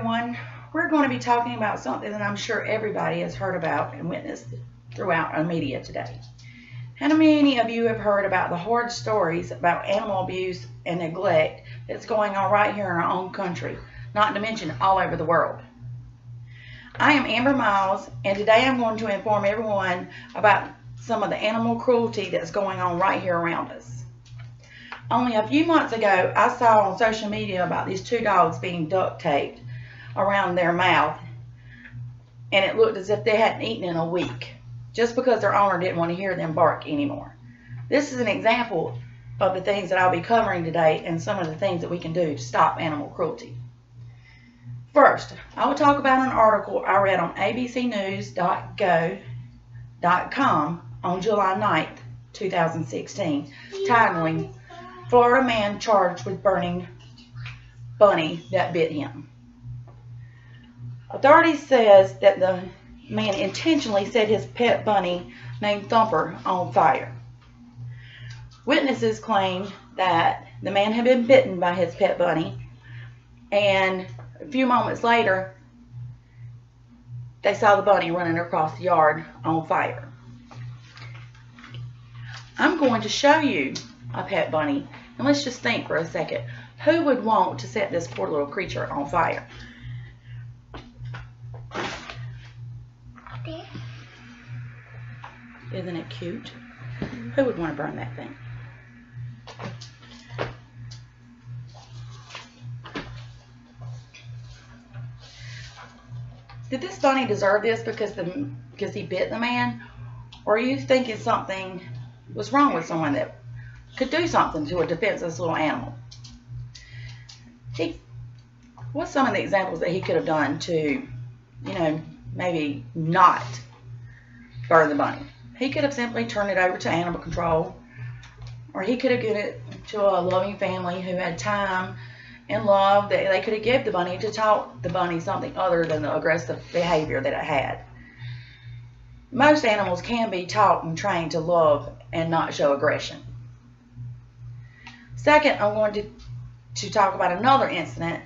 everyone. We're going to be talking about something that I'm sure everybody has heard about and witnessed throughout our media today. How many of you have heard about the horrid stories about animal abuse and neglect that's going on right here in our own country, not to mention all over the world? I am Amber Miles, and today I'm going to inform everyone about some of the animal cruelty that's going on right here around us. Only a few months ago, I saw on social media about these two dogs being duct taped around their mouth, and it looked as if they hadn't eaten in a week, just because their owner didn't want to hear them bark anymore. This is an example of the things that I'll be covering today and some of the things that we can do to stop animal cruelty. First, I will talk about an article I read on abcnews.go.com on July 9th, 2016, titling, "Florida Man Charged with Burning Bunny That Bit Him." Authorities says that the man intentionally set his pet bunny named Thumper on fire. Witnesses claim that the man had been bitten by his pet bunny, and a few moments later they saw the bunny running across the yard on fire. I'm going to show you a pet bunny, and let's just think for a second. Who would want to set this poor little creature on fire? Isn't it cute? Who would want to burn that thing? Did this bunny deserve this because he bit the man? Or are you thinking something was wrong with someone that could do something to a defenseless little animal? What's some of the examples that he could have done to, maybe not burn the bunny? He could have simply turned it over to animal control, or he could have given it to a loving family who had time and love that they could have given the bunny to taught the bunny something other than the aggressive behavior that it had. Most animals can be taught and trained to love and not show aggression. Second, I'm going to talk about another incident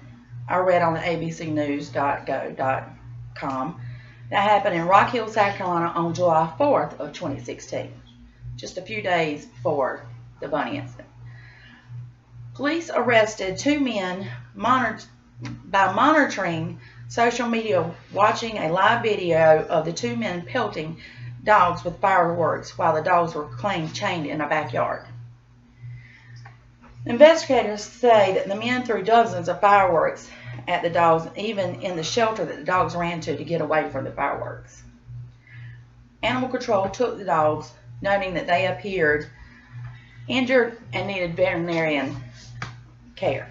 I read on the abcnews.go.com that happened in Rock Hill, South Carolina on July 4th of 2016, just a few days before the bunny incident. Police arrested two men by monitoring social media, watching a live video of the two men pelting dogs with fireworks while the dogs were claimed chained in a backyard. Investigators say that the men threw dozens of fireworks at the dogs, even in the shelter that the dogs ran to get away from the fireworks. Animal control took the dogs, noting that they appeared injured and needed veterinarian care.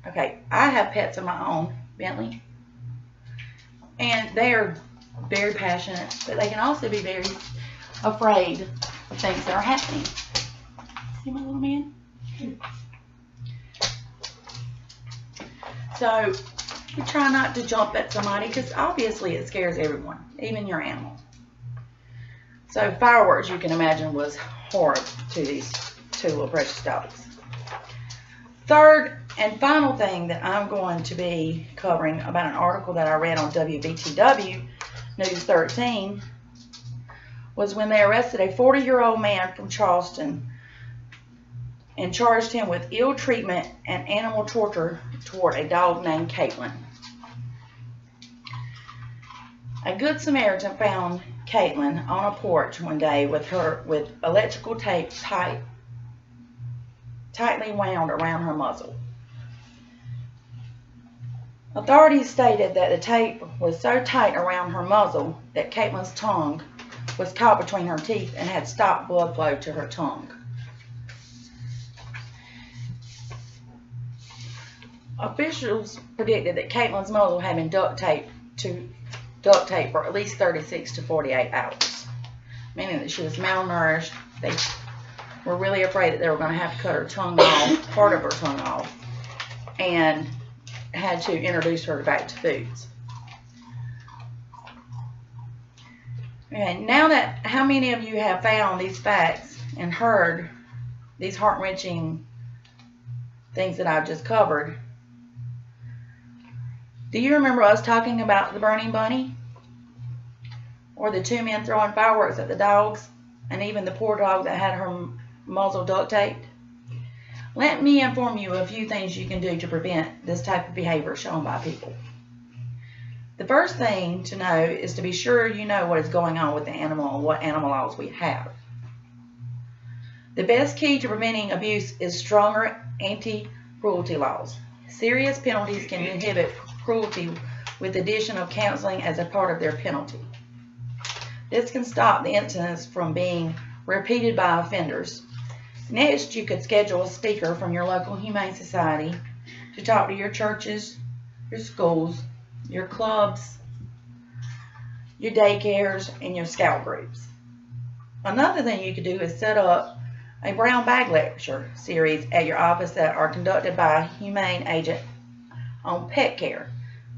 Okay, I have pets of my own, Bentley, and they are very passionate, but they can also be very afraid of things that are happening. See my little man? So we try not to jump at somebody because obviously it scares everyone, even your animal. So fireworks, you can imagine, was horrible to these two little precious dogs. Third and final thing that I'm going to be covering about an article that I read on WVTW News 13 was when they arrested a 40-year-old man from Charleston and charged him with ill treatment and animal torture toward a dog named Caitlin. A good Samaritan found Caitlin on a porch one day with electrical tape tightly wound around her muzzle. Authorities stated that the tape was so tight around her muzzle that Caitlin's tongue was caught between her teeth and had stopped blood flow to her tongue. Officials predicted that Caitlin's muzzle had been duct taped for at least 36 to 48 hours, meaning that she was malnourished. They were really afraid that they were going to have to cut her tongue off, part of her tongue off, and had to introduce her back to foods. Okay, now that, how many of you have found these facts and heard these heart-wrenching things that I've just covered? Do you remember us talking about the burning bunny? Or the two men throwing fireworks at the dogs, and even the poor dog that had her muzzle duct taped? Let me inform you of a few things you can do to prevent this type of behavior shown by people. The first thing to know is to be sure you know what is going on with the animal and what animal laws we have. The best key to preventing abuse is stronger anti-cruelty laws. Serious penalties can inhibit cruelty with the addition of counseling as a part of their penalty. This can stop the incidents from being repeated by offenders. Next, you could schedule a speaker from your local humane society to talk to your churches, your schools, your clubs, your daycares, and your scout groups. Another thing you could do is set up a brown bag lecture series at your office that are conducted by a humane agent on pet care,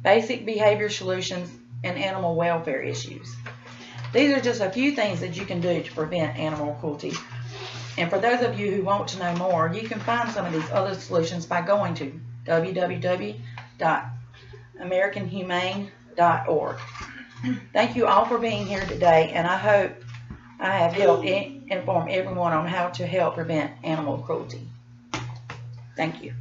basic behavior solutions, and animal welfare issues. These are just a few things that you can do to prevent animal cruelty. And for those of you who want to know more, you can find some of these other solutions by going to www.americanhumane.org. Thank you all for being here today, and I hope I have helped inform everyone on how to help prevent animal cruelty. Thank you.